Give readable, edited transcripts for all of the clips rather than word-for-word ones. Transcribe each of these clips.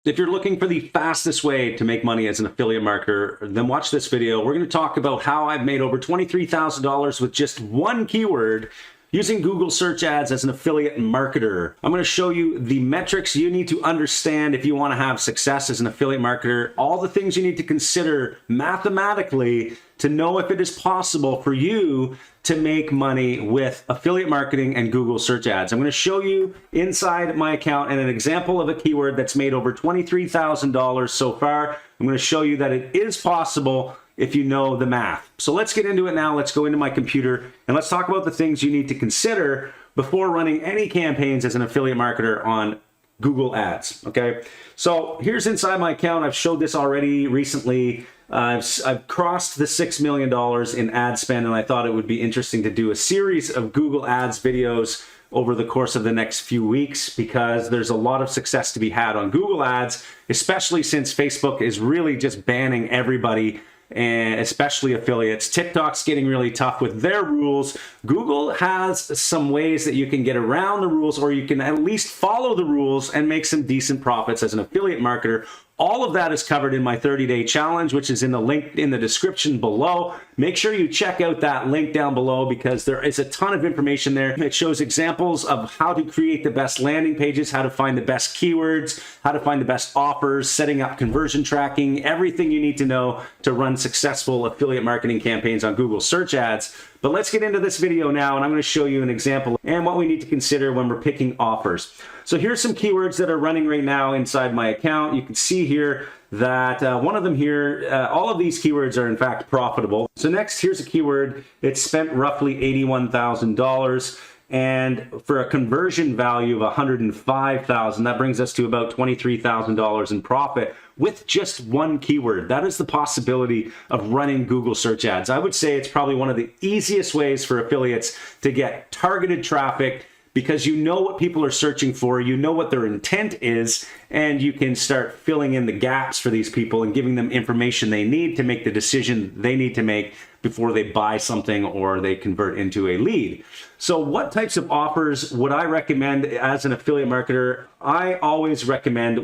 If you're looking for the fastest way to make money as an affiliate marketer, then watch this video. We're going to talk about how I've made over $23,000 with just one keyword using Google search ads as an affiliate marketer. I'm going to show you the metrics you need to understand if you want to have success as an affiliate marketer, all the things you need to consider mathematically to know if it is possible for you to make money with affiliate marketing and Google search ads. I'm going to show you inside my account and an example of a keyword that's made over $23,000 so far. I'm going to show you that it is possible if you know the math. So let's get into it now. Let's go into my computer and let's talk about the things you need to consider before running any campaigns as an affiliate marketer on Google Ads, okay? So here's inside my account. I've showed this already recently. I've crossed the $6 million in ad spend, and I thought it would be interesting to do a series of Google Ads videos over the course of the next few weeks because there's a lot of success to be had on Google Ads, especially since Facebook is really just banning everybody, and especially affiliates. TikTok's getting really tough with their rules. Google has some ways that you can get around the rules, or you can at least follow the rules and make some decent profits as an affiliate marketer. All of that is covered in my 30-day challenge, which is in the link in the description below. Make sure you check out that link down below because there is a ton of information there. It shows examples of how to create the best landing pages, how to find the best keywords, how to find the best offers, setting up conversion tracking, everything you need to know to run successful affiliate marketing campaigns on Google search ads. But let's get into this video now, and I'm going to show you an example and what we need to consider when we're picking offers. So here's some keywords that are running right now inside my account. You can see here that one of them here, all of these keywords are in fact profitable. So next, here's a keyword. It's spent roughly $81,000. And for a conversion value of $105,000, that brings us to about $23,000 in profit with just one keyword. That is the possibility of running Google search ads. I would say it's probably one of the easiest ways for affiliates to get targeted traffic because you know what people are searching for, you know what their intent is, and you can start filling in the gaps for these people and giving them information they need to make the decision they need to make before they buy something or they convert into a lead. So what types of offers would I recommend as an affiliate marketer? I always recommend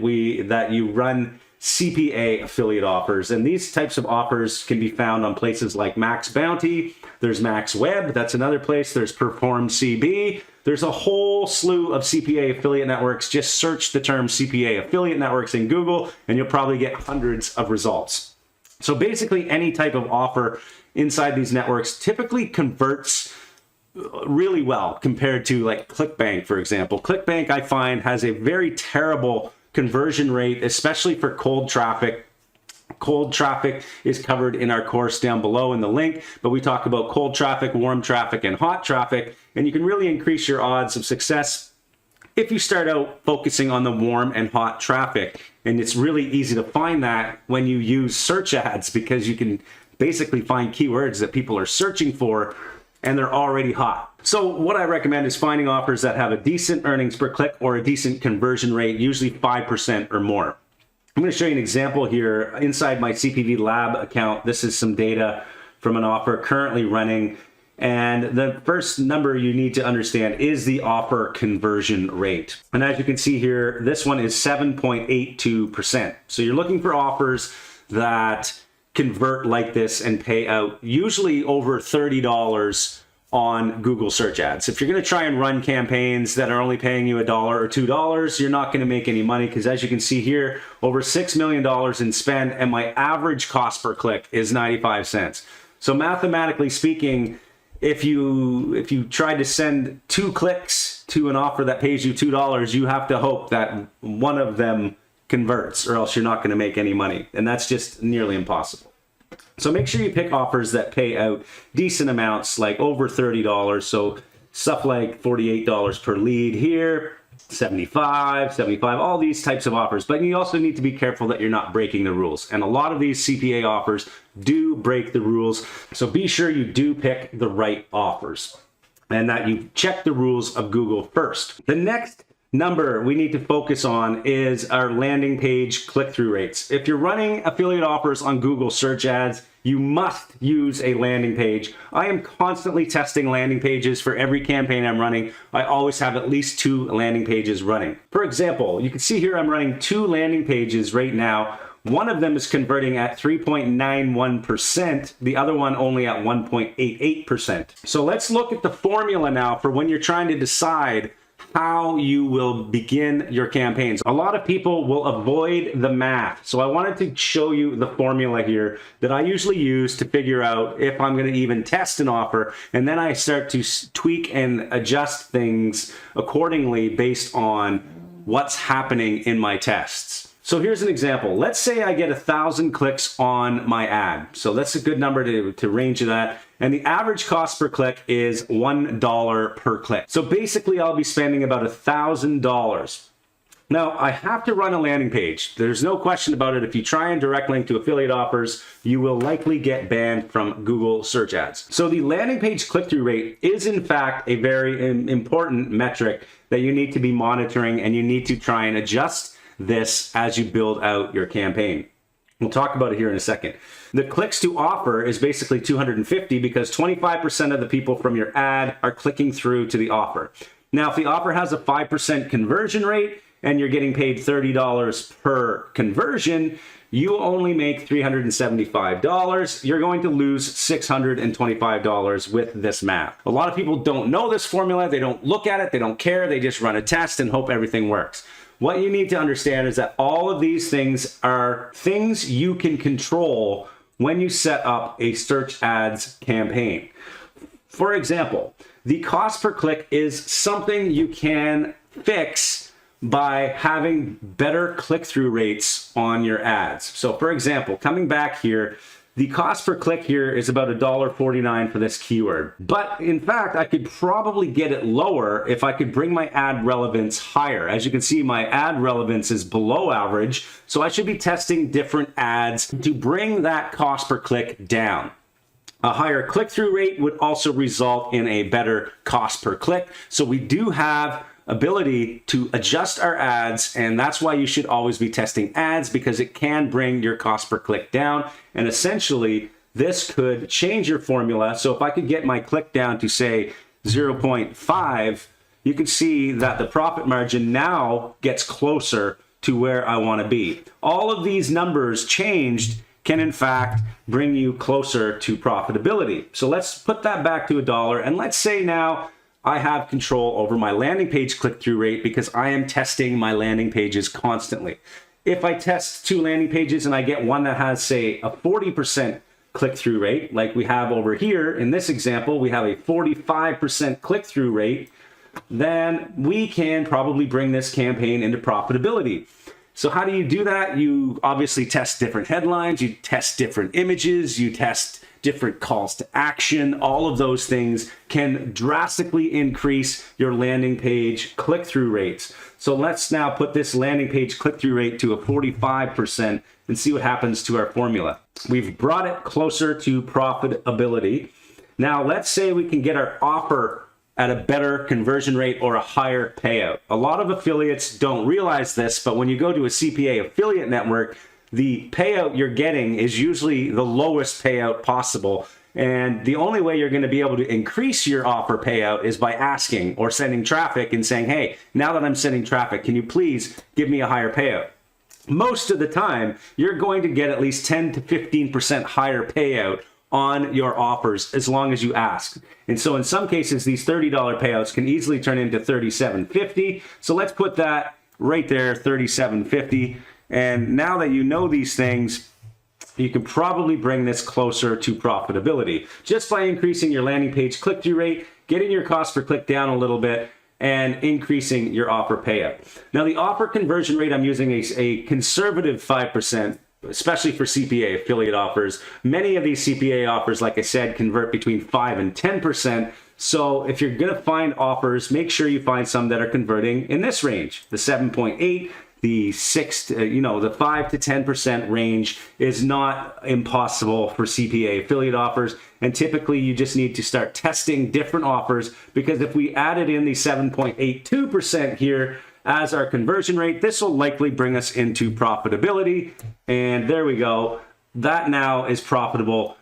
that you run CPA affiliate offers, and these types of offers can be found on places like Max Bounty, there's Max Web, that's another place, there's Perform CB, there's a whole slew of CPA affiliate networks. Just search the term CPA affiliate networks in Google and you'll probably get hundreds of results. So basically any type of offer inside these networks typically converts really well compared to like ClickBank, for example. ClickBank, I find, has a very terrible conversion rate, especially for cold traffic. Cold traffic is covered in our course down below in the link, but we talk about cold traffic, warm traffic, and hot traffic, and you can really increase your odds of success if you start out focusing on the warm and hot traffic. And it's really easy to find that when you use search ads because you can basically find keywords that people are searching for and they're already hot. So what I recommend is finding offers that have a decent earnings per click or a decent conversion rate, usually 5% or more. I'm going to show you an example here inside my CPV Lab account. This is some data from an offer currently running. And the first number you need to understand is the offer conversion rate. And as you can see here, this one is 7.82%. So you're looking for offers that convert like this and pay out usually over $30 on Google search ads. If you're going to try and run campaigns that are only paying you $1 or $2, you're not going to make any money because as you can see here, over $6 million in spend and my average cost per click is 95 cents. So mathematically speaking, if you try to send 2 clicks to an offer that pays you $2, you have to hope that one of them converts or else you're not going to make any money. And that's just nearly impossible. So make sure you pick offers that pay out decent amounts, like over $30. So stuff like $48 per lead here, 75, all these types of offers. But you also need to be careful that you're not breaking the rules. And a lot of these CPA offers do break the rules. So be sure you do pick the right offers and that you check the rules of Google first. The next number we need to focus on is our landing page click-through rates. If you're running affiliate offers on Google search ads, you must use a landing page. I am constantly testing landing pages for every campaign I'm running. I always have at least 2 landing pages running. For example, you can see here I'm running 2 landing pages right now. One of them is converting at 3.91%, the other one only at 1.88%. So let's look at the formula now for when you're trying to decide how you will begin your campaigns. A lot of people will avoid the math. So I wanted to show you the formula here that I usually use to figure out if I'm going to even test an offer. And then I start to tweak and adjust things accordingly based on what's happening in my tests. So here's an example. Let's say I get 1,000 clicks on my ad. So that's a good number to range of that. And the average cost per click is $1 per click. So basically I'll be spending about $1,000. Now I have to run a landing page. There's no question about it. If you try and direct link to affiliate offers, you will likely get banned from Google search ads. So the landing page click-through rate is in fact a very important metric that you need to be monitoring, and you need to try and adjust this as you build out your campaign. We'll talk about it here in a second. The clicks to offer is basically 250 because 25% of the people from your ad are clicking through to the offer. Now, if the offer has a 5% conversion rate and you're getting paid $30 per conversion, you only make $375. You're going to lose $625 with this math. A lot of people don't know this formula. They don't look at it. They don't care. They just run a test and hope everything works. What you need to understand is that all of these things are things you can control when you set up a search ads campaign. For example, the cost per click is something you can fix by having better click-through rates on your ads. So for example, coming back here, the cost per click here is about $1.49 for this keyword. But in fact, I could probably get it lower if I could bring my ad relevance higher. As you can see, my ad relevance is below average, so I should be testing different ads to bring that cost per click down. A higher click-through rate would also result in a better cost per click. So we do have ability to adjust our ads, and that's why you should always be testing ads, because it can bring your cost per click down. And essentially this could change your formula. So if I could get my click down to say 0.5, you can see that the profit margin now gets closer to where I want to be. All of these numbers changed can in fact bring you closer to profitability. So let's put that back to $1, and let's say now I have control over my landing page click-through rate because I am testing my landing pages constantly. If I test 2 landing pages and I get one that has, say, a 40% click-through rate, like we have over here in this example, we have a 45% click-through rate, then we can probably bring this campaign into profitability. So how do you do that? You obviously test different headlines, you test different images, you test different calls to action. All of those things can drastically increase your landing page click-through rates. So let's now put this landing page click-through rate to a 45% and see what happens to our formula. We've brought it closer to profitability. Now let's say we can get our offer at a better conversion rate or a higher payout. A lot of affiliates don't realize this, but when you go to a CPA affiliate network, the payout you're getting is usually the lowest payout possible. And the only way you're going to be able to increase your offer payout is by asking or sending traffic and saying, hey, now that I'm sending traffic, can you please give me a higher payout? Most of the time, you're going to get at least 10 to 15% higher payout on your offers as long as you ask. And so in some cases, these $30 payouts can easily turn into $37.50. So let's put that right there, $37.50. And now that you know these things, you can probably bring this closer to profitability just by increasing your landing page click-through rate, getting your cost per click down a little bit, and increasing your offer payout. Now the offer conversion rate, I'm using a conservative 5%, especially for CPA affiliate offers. Many of these CPA offers, like I said, convert between 5 and 10%. So if you're going to find offers, make sure you find some that are converting in this range, the 7.8, the 6, the 5 to 10% range is not impossible for CPA affiliate offers. And typically you just need to start testing different offers, because if we added in the 7.82% here as our conversion rate, this will likely bring us into profitability. And there we go. that now is profitable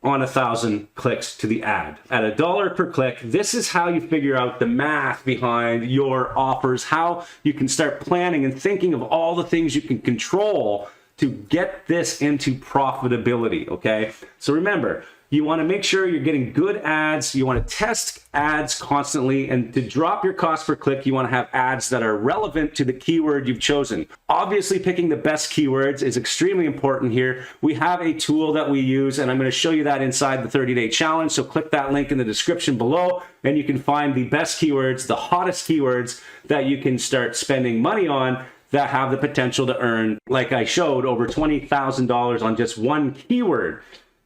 on 1,000 clicks to the ad. At $1 per click, this is how you figure out the math behind your offers, how you can start planning and thinking of all the things you can control to get this into profitability, okay? So remember, you want to make sure you're getting good ads. You want to test ads constantly, and to drop your cost per click, you want to have ads that are relevant to the keyword you've chosen. Obviously, picking the best keywords is extremely important here. We have a tool that we use, and I'm going to show you that inside the 30-day challenge. So click that link in the description below, and you can find the best keywords, the hottest keywords that you can start spending money on that have the potential to earn, like I showed, over $20,000 on just one keyword.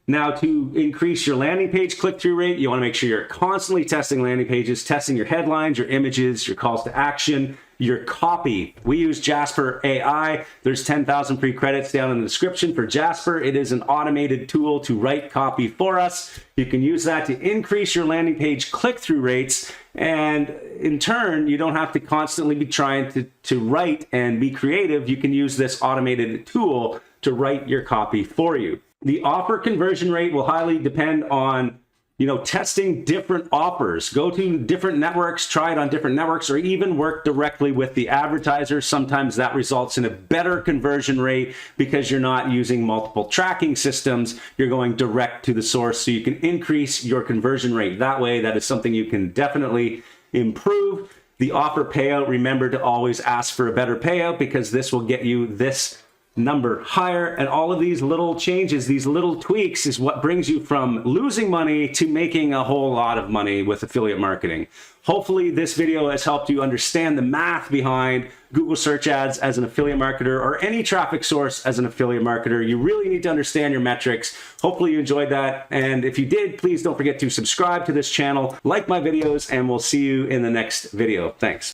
Now, to increase your landing page click-through rate, you want to make sure you're constantly testing landing pages, testing your headlines, your images, your calls to action, your copy. We use Jasper AI. There's 10,000 free credits down in the description for Jasper. It is an automated tool to write copy for us. You can use that to increase your landing page click-through rates, and in turn, you don't have to constantly be trying to write and be creative. You can use this automated tool to write your copy for you. The offer conversion rate will highly depend on, testing different offers. Go to different networks, try it on different networks, or even work directly with the advertiser. Sometimes that results in a better conversion rate because you're not using multiple tracking systems. You're going direct to the source, so you can increase your conversion rate. That way, that is something you can definitely improve. The offer payout, remember to always ask for a better payout, because this will get you this number higher, and all of these little changes, these little tweaks, is what brings you from losing money to making a whole lot of money with affiliate marketing. Hopefully this video has helped you understand the math behind Google search ads as an affiliate marketer, or any traffic source as an affiliate marketer. You really need to understand your metrics. Hopefully you enjoyed that, and if you did, please don't forget to subscribe to this channel, like my videos, and we'll see you in the next video. Thanks.